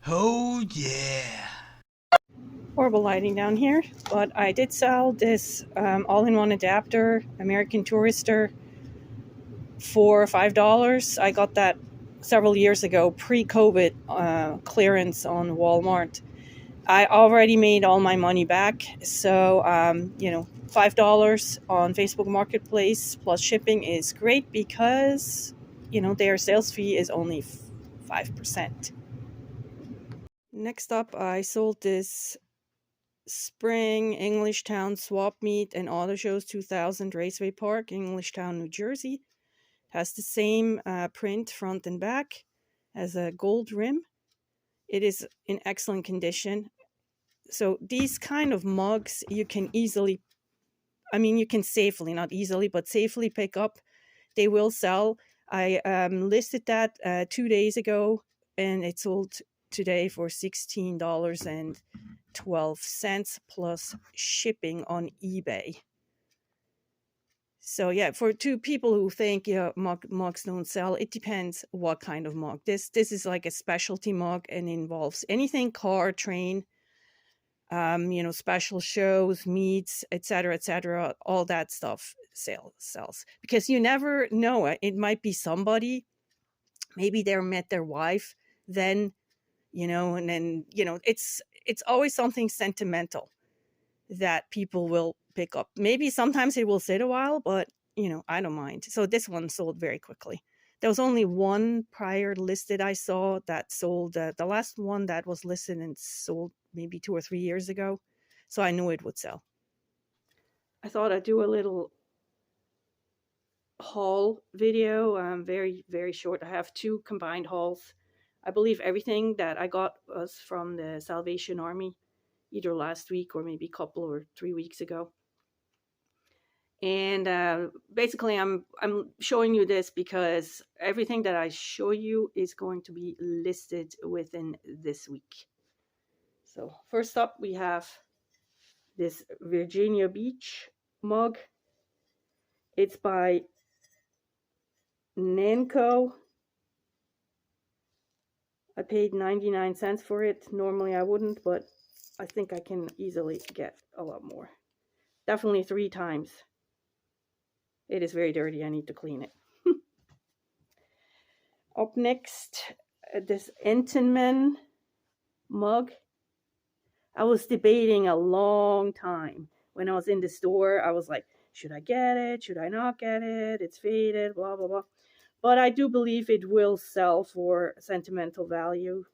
Oh yeah. Horrible lighting down here, but I did sell this all-in-one adapter, American Tourister, for $5. I got that several years ago, pre-COVID clearance on Walmart. I already made all my money back, so $5 on Facebook Marketplace plus shipping is great because their sales fee is only 5%. Next up, I sold this Spring Englishtown Swap Meet and Auto Shows 2000 Raceway Park, Englishtown, New Jersey. Has the same print front and back, has a gold rim. It is in excellent condition. So these kind of mugs you can easily, you can safely, not easily, but safely pick up. They will sell. I listed that 2 days ago, and it sold today for $16.12 plus shipping on eBay. So yeah, for two people who think mugs don't sell, it depends what kind of mug. This is like a specialty mug and involves anything car, train, special shows, meets, etc., all that stuff sells. Because you never know, it might be somebody, maybe they met their wife, then, and then, it's always something sentimental that people will pick up. Maybe sometimes it will sit a while, but I don't mind. So this one sold very quickly. There was only one prior listed I saw that sold. The last one that was listed and sold maybe 2 or 3 years ago. So I knew it would sell. I thought I'd do a little haul video. Very, very short. I have 2 combined hauls. I believe everything that I got was from the Salvation Army, either last week or maybe a couple or 3 weeks ago. And basically, I'm showing you this because everything that I show you is going to be listed within this week. So first up, we have this Virginia Beach mug. It's by Nanco. I paid 99 cents for it. Normally I wouldn't, but I think I can easily get a lot more. Definitely 3 times. It is very dirty. I need to clean it. Up next, this Entenmann mug. I was debating a long time. When I was in the store, I was like, should I get it? Should I not get it? It's faded, blah, blah, blah. But I do believe it will sell for sentimental value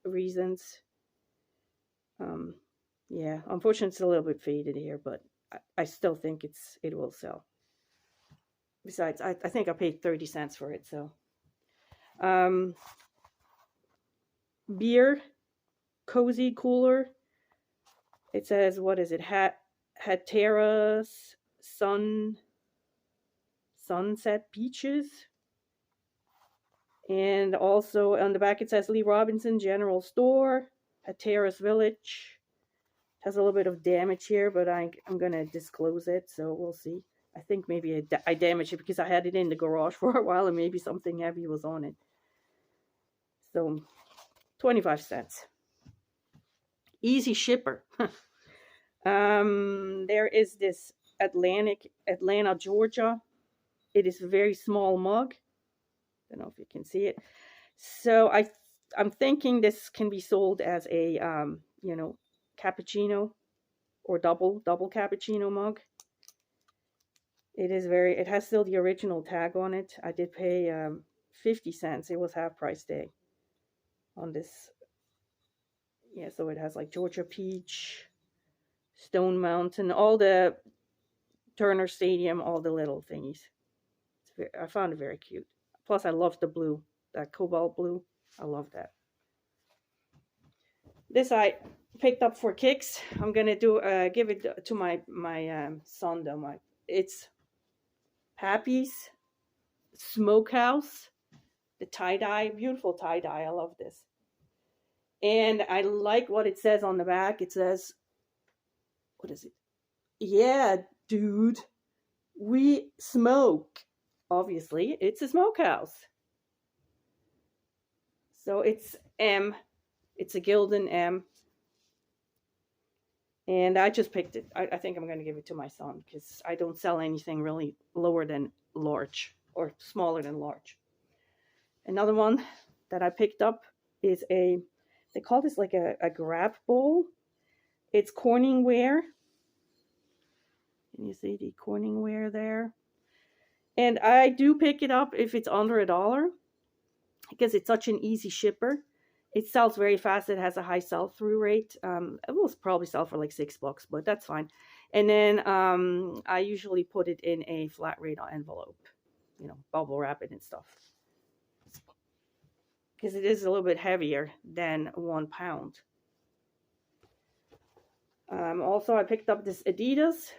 reasons. Yeah, unfortunately, it's a little bit faded here, but I still think it will sell. Besides, I think I paid 30 cents for it, so. Beer cozy cooler. It says, what is it? Hatteras Sunset Beaches. And also on the back it says Lee Robinson General Store, Hatteras Village. Has a little bit of damage here, but I'm going to disclose it, so we'll see. I think maybe I damaged it because I had it in the garage for a while and maybe something heavy was on it. So 25 cents. Easy shipper. There is this Atlanta, Georgia. It is a very small mug. I don't know if you can see it. So I'm thinking this can be sold as a cappuccino or double cappuccino mug. It has still the original tag on it. I did pay 50 cents. It was half price day on this. Yeah, so it has like Georgia Peach, Stone Mountain, all the Turner Stadium, all the little thingies. I found it very cute. Plus, I love the blue, that cobalt blue. I love that. This I picked up for kicks. I'm gonna give it to my son though. It's Happy's Smokehouse, the tie-dye, beautiful tie-dye. I love this. And I like what it says on the back. It says, what is it? Yeah, dude, we smoke. Obviously, it's a smokehouse. So it's M It's a Gildan M. And I just picked it. I think I'm going to give it to my son because I don't sell anything really lower than large or smaller than large. Another one that I picked up is they call this like a grab bowl. It's Corningware. Can you see the Corningware there? And I do pick it up if it's under $1 because it's such an easy shipper. It sells very fast. It has a high sell-through rate. It will probably sell for like $6, but that's fine. And then I usually put it in a flat rate envelope, you know, bubble wrap it and stuff. Because it is a little bit heavier than 1 pound. Also, I picked up this Adidas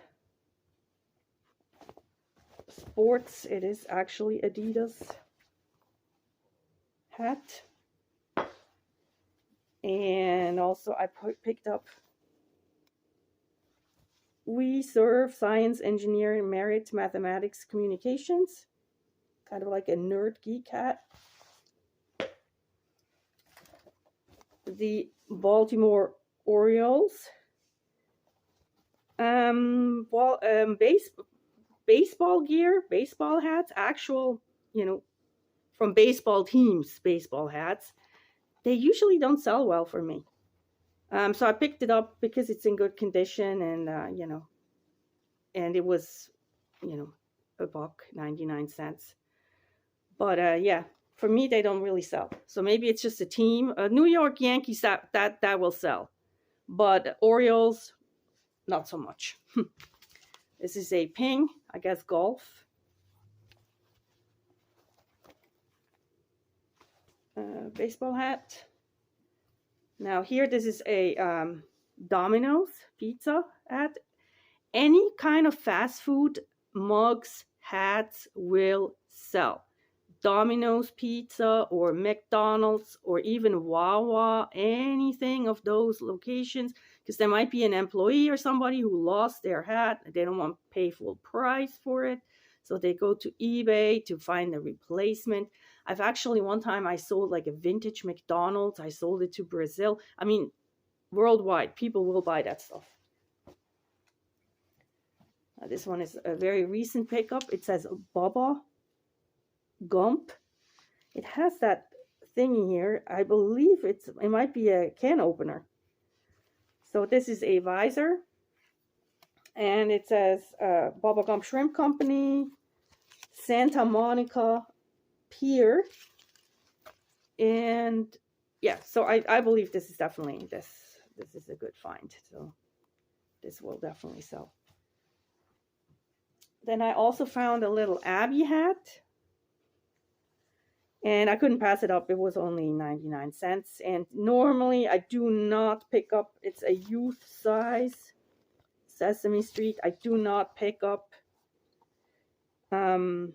Sports. It is actually Adidas hat. And also, I picked up We Serve Science, Engineering, Merit, Mathematics, Communications. Kind of like a nerd geek hat. The Baltimore Orioles. Baseball gear, baseball hats, actual, you know, from baseball teams, baseball hats. They usually don't sell well for me. So I picked it up because it's in good condition and, you know, and it was, you know, $1.99. But, yeah, for me, they don't really sell. So maybe it's just a team. New York Yankees, that will sell. But Orioles, not so much. This is a Ping, I guess golf. Baseball hat. Now here, this is a Domino's pizza hat. Any kind of fast food mugs, hats will sell. Domino's Pizza or McDonald's or even Wawa, anything of those locations, because there might be an employee or somebody who lost their hat. They don't want to pay full price for it. So they go to eBay to find a replacement. I've actually, one time I sold like a vintage McDonald's. I sold it to Brazil. I mean, worldwide, people will buy that stuff. This one is a very recent pickup. It says Baba Gump. It has that thingy here. I believe it might be a can opener. So this is a visor. And it says Baba Gump Shrimp Company, Santa Monica Pier. And yeah, so I believe this is definitely, this is a good find. So this will definitely sell. Then I also found a little Abby hat. And I couldn't pass it up. It was only 99 cents. And normally I do not pick up, it's a youth size. Sesame Street. I do not pick up, you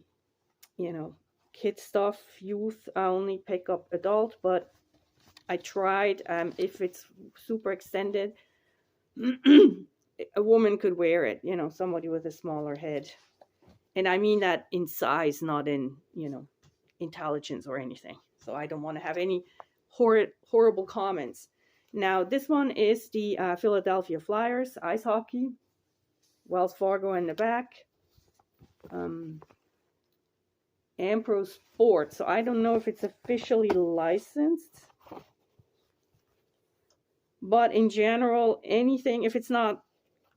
know, kid stuff, youth. I only pick up adult, but I tried. If it's super extended, a woman could wear it, you know, somebody with a smaller head. And I mean that in size, not in, you know, intelligence or anything. So I don't want to have any horrible comments. Now, this one is the Philadelphia Flyers, ice hockey, Wells Fargo in the back, Ampro Sports. So I don't know if it's officially licensed, but in general, anything, if it's not,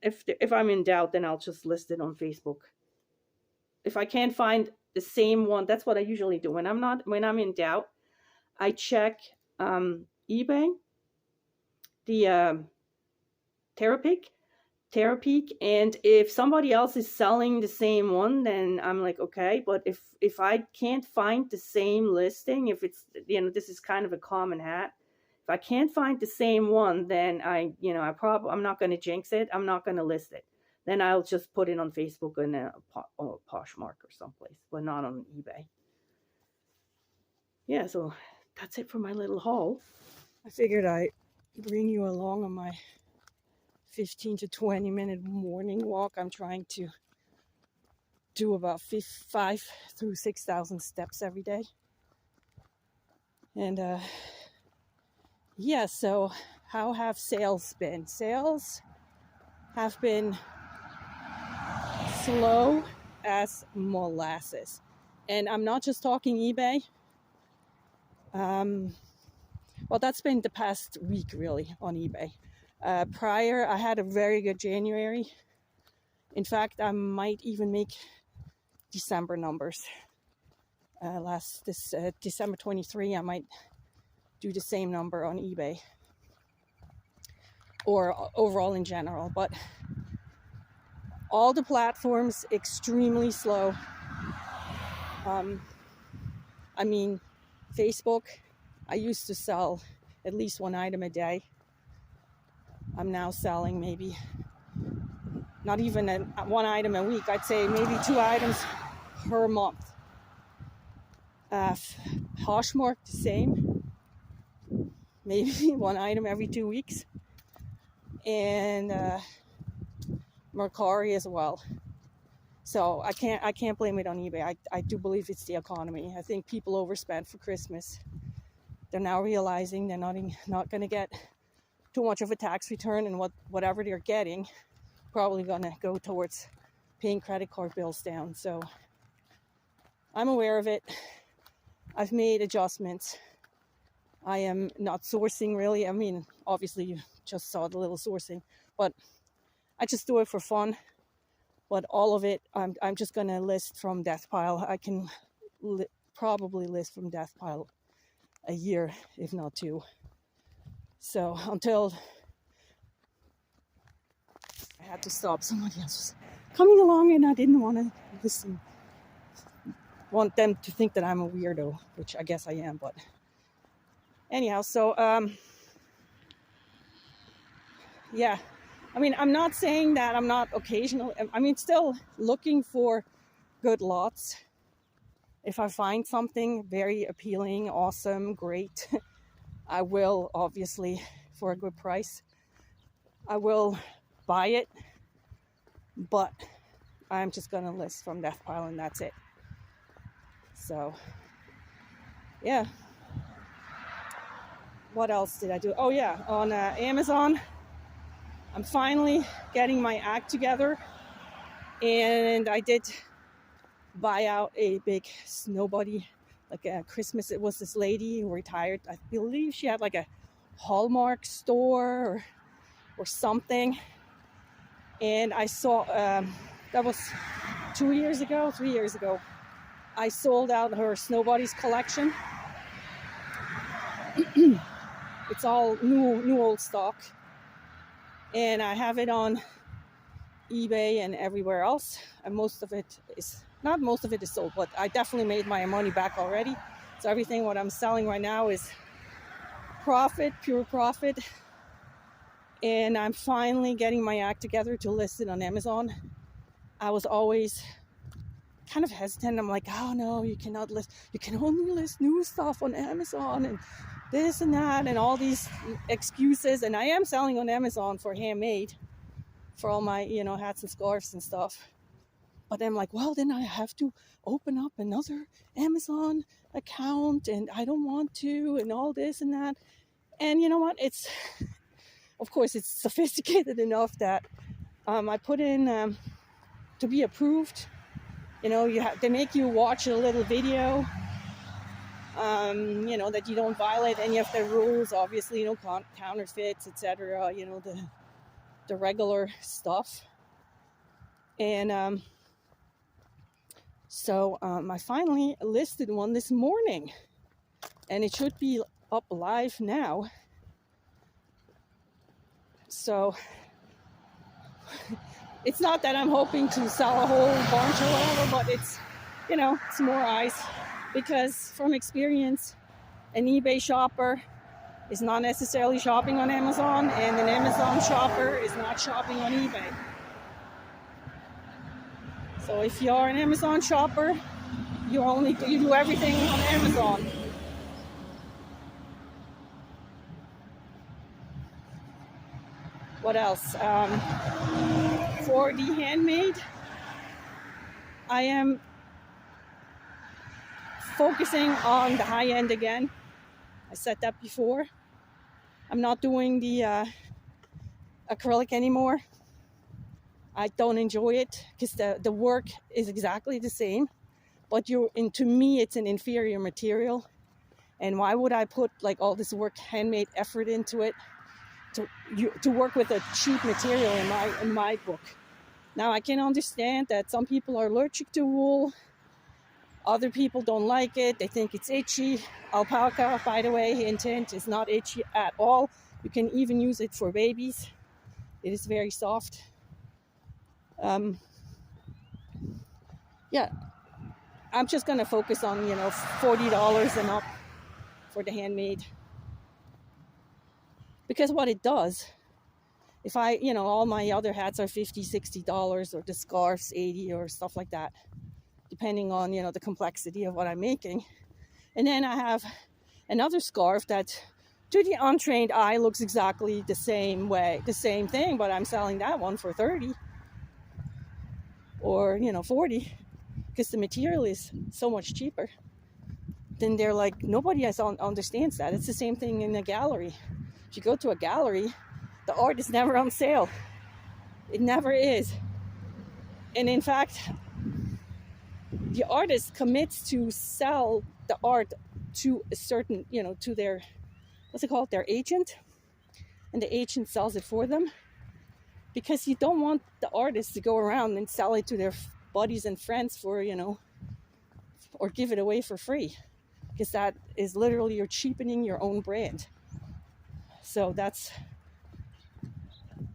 if I'm in doubt, then I'll just list it on Facebook. If I can't find the same one, that's what I usually do. When I'm in doubt, I check eBay, the Terapeak, and if somebody else is selling the same one, then I'm like, okay. But if I can't find the same listing, if it's, you know, this is kind of a common hat, if I can't find the same one, then I'm not going to jinx it. I'm not going to list it. Then I'll just put it on Facebook and Poshmark or someplace, but not on eBay. Yeah, so that's it for my little haul. I figured I'd bring you along on my 15 to 20 minute morning walk. I'm trying to do about 5,000 through 6,000 steps every day. And yeah, so how have sales been? Sales have been slow as molasses. And I'm not just talking eBay. Well, that's been the past week really on eBay. Prior, I had a very good January. In fact, I might even make December numbers. This December 23, I might do the same number on eBay or overall in general. But all the platforms extremely slow. I mean, Facebook, I used to sell at least one item a day. I'm now selling maybe not even one item a week. I'd say maybe 2 items per month. Poshmark, the same. Maybe one item every 2 weeks. And Mercari as well. So I can't blame it on eBay. I do believe it's the economy. I think people overspent for Christmas. They're now realizing they're not going to get too much of a tax return, and whatever they're getting probably going to go towards paying credit card bills down. So I'm aware of it. I've made adjustments. I am not sourcing really. I mean, obviously you just saw the little sourcing, but I just do it for fun. But all of it, I'm just going to list from Death Pile. I can probably list from Death Pile a year, if not 2. So until I had to stop, somebody else was coming along and I didn't want to listen. Want them to think that I'm a weirdo, which I guess I am. But anyhow, so yeah. I mean, I'm not saying that I'm not occasionally, I mean, still looking for good lots. If I find something very appealing, awesome, great, I will, obviously, for a good price, I will buy it. But I'm just going to list from Death Pile and that's it. So, yeah. What else did I do? Oh, yeah, on Amazon. I'm finally getting my act together, and I did buy out a big snow buddy, like a Christmas. It was this lady who retired. I believe she had like a Hallmark store or something. And I saw, that was 3 years ago, I sold out her snow buddies collection. It's all new old stock. And I have it on eBay and everywhere else. And most of it is sold, but I definitely made my money back already. So everything what I'm selling right now is profit, pure profit. And I'm finally getting my act together to list it on Amazon. I was always kind of hesitant. I'm like, oh no, you cannot list, you can only list new stuff on Amazon and this and that and all these excuses. And I am selling on Amazon for handmade, for all my, hats and scarves and stuff. But I'm like, well, then I have to open up another Amazon account and I don't want to, and all this and that. And you know what? Of course, it's sophisticated enough that I put in to be approved. They make you watch a little video, that you don't violate any of the rules, obviously, counterfeits, etc., the regular stuff. And so I finally listed one this morning, and it should be up live now. So it's not that I'm hoping to sell a whole bunch or whatever, but it's, it's more eyes. Because from experience, an eBay shopper is not necessarily shopping on Amazon, and an Amazon shopper is not shopping on eBay. So if you're an Amazon shopper, you do everything on Amazon. What else? For the handmade, I am focusing on the high end again. I said that before. I'm not doing the acrylic anymore. I don't enjoy it because the work is exactly the same, but to me it's an inferior material. And why would I put like all this work, handmade effort into it to work with a cheap material in my book? Now I can understand that some people are allergic to wool. Other people don't like it. They think it's itchy. Alpaca, by the way, intent is not itchy at all. You can even use it for babies. It is very soft. Yeah, I'm just going to focus on, $40 and up for the handmade. Because what it does, if all my other hats are $50, $60, or the scarves $80 or stuff like that, depending on, the complexity of what I'm making. And then I have another scarf that to the untrained eye looks exactly the same thing, but I'm selling that one for 30 or 40 because the material is so much cheaper. Then they're like, nobody understands that. It's the same thing in a gallery. If you go to a gallery, the art is never on sale. It never is. And in fact, the artist commits to sell the art to a certain, to their, what's it called, their agent. And the agent sells it for them. Because you don't want the artist to go around and sell it to their buddies and friends for, or give it away for free. Because that is literally, you're cheapening your own brand. So that's,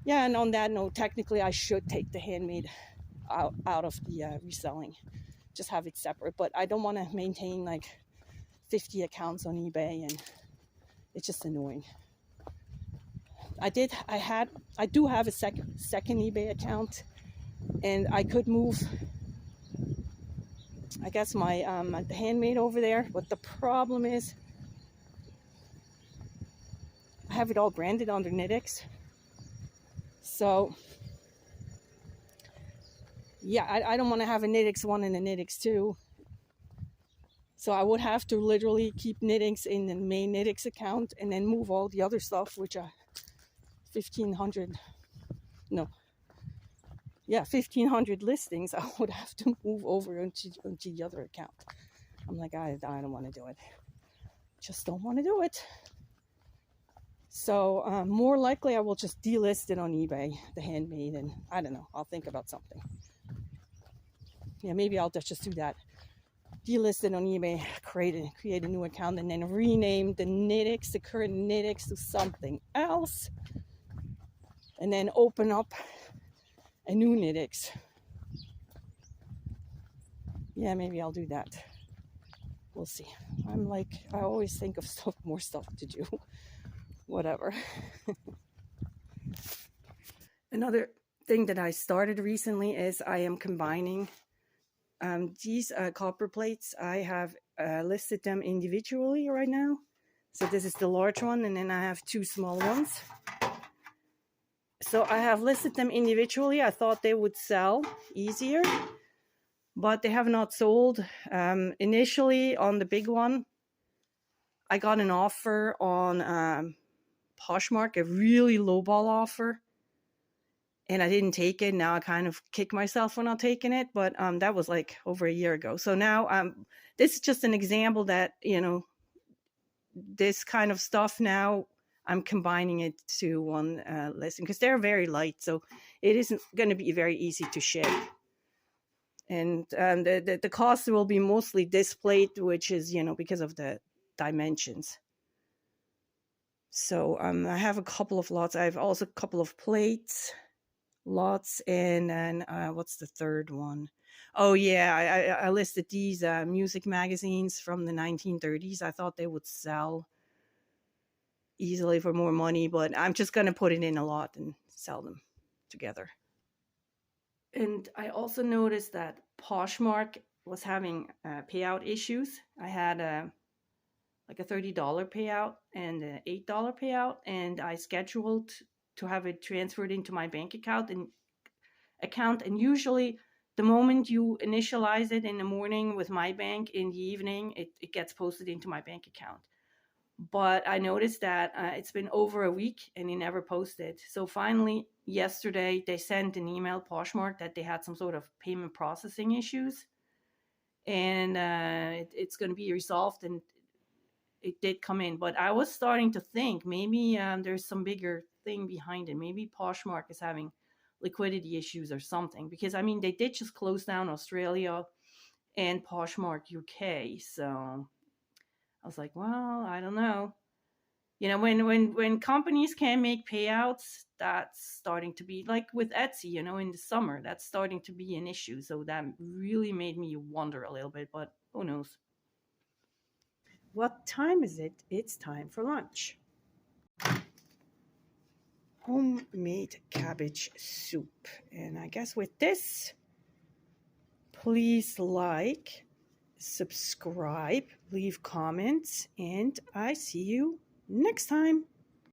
yeah, and on that note, technically I should take the handmade out of the reselling. Just have it separate. But I don't want to maintain like 50 accounts on eBay, and it's just annoying. I do have a second eBay account, and I could move, I guess, my handmade over there. But the problem is I have it all branded under Knitix. So yeah, I don't want to have a Knitix 1 and a Knitix 2. So I would have to literally keep Knitix in the main Knitix account and then move all the other stuff, which are 1,500 listings. I would have to move over onto the other account. I'm like, I don't want to do it. Just don't want to do it. So more likely I will just delist it on eBay, the handmade, and I don't know. I'll think about something. Yeah, maybe I'll just do that. Delist it on eBay, create a new account, and then rename the current Knitix, to something else, and then open up a new Knitix. Yeah, maybe I'll do that. We'll see. I always think of more stuff to do. Whatever. Another thing that I started recently is I am combining these copper plates. I have listed them individually right now. So this is the large one, and then I have two small ones. So I have listed them individually. I thought they would sell easier, but they have not sold. Initially on the big one, I got an offer on Poshmark, a really lowball offer, and I didn't take it. Now I kind of kick myself for not taking it, but that was like over a year ago. So now this is just an example that, this kind of stuff now, I'm combining it to one listing because they're very light, so it isn't going to be very easy to ship. And the cost will be mostly this plate, which is, because of the dimensions. So I have a couple of lots. I have also a couple of plates lots, and then what's the third one? Oh yeah, I listed these music magazines from the 1930s. I thought they would sell easily for more money, but I'm just going to put it in a lot and sell them together. And I also noticed that Poshmark was having payout issues. I had like a $30 payout and an $8 payout, and I scheduled to have it transferred into my bank account. And usually the moment you initialize it in the morning with my bank, in the evening it gets posted into my bank account. But I noticed that it's been over a week and he never posted. So finally, yesterday, they sent an email, Poshmark, that they had some sort of payment processing issues. And it's going to be resolved, and it did come in. But I was starting to think maybe there's some bigger thing behind it. Maybe Poshmark is having liquidity issues or something. Because, I mean, they did just close down Australia and Poshmark UK. So I was like, well, I don't know. You know, when companies can make payouts, that's starting to be like with Etsy, you know, in the summer, that's starting to be an issue. So that really made me wonder a little bit, but who knows? What time is it? It's time for lunch. Homemade cabbage soup. And I guess with this, please like, subscribe, leave comments, and I see you next time.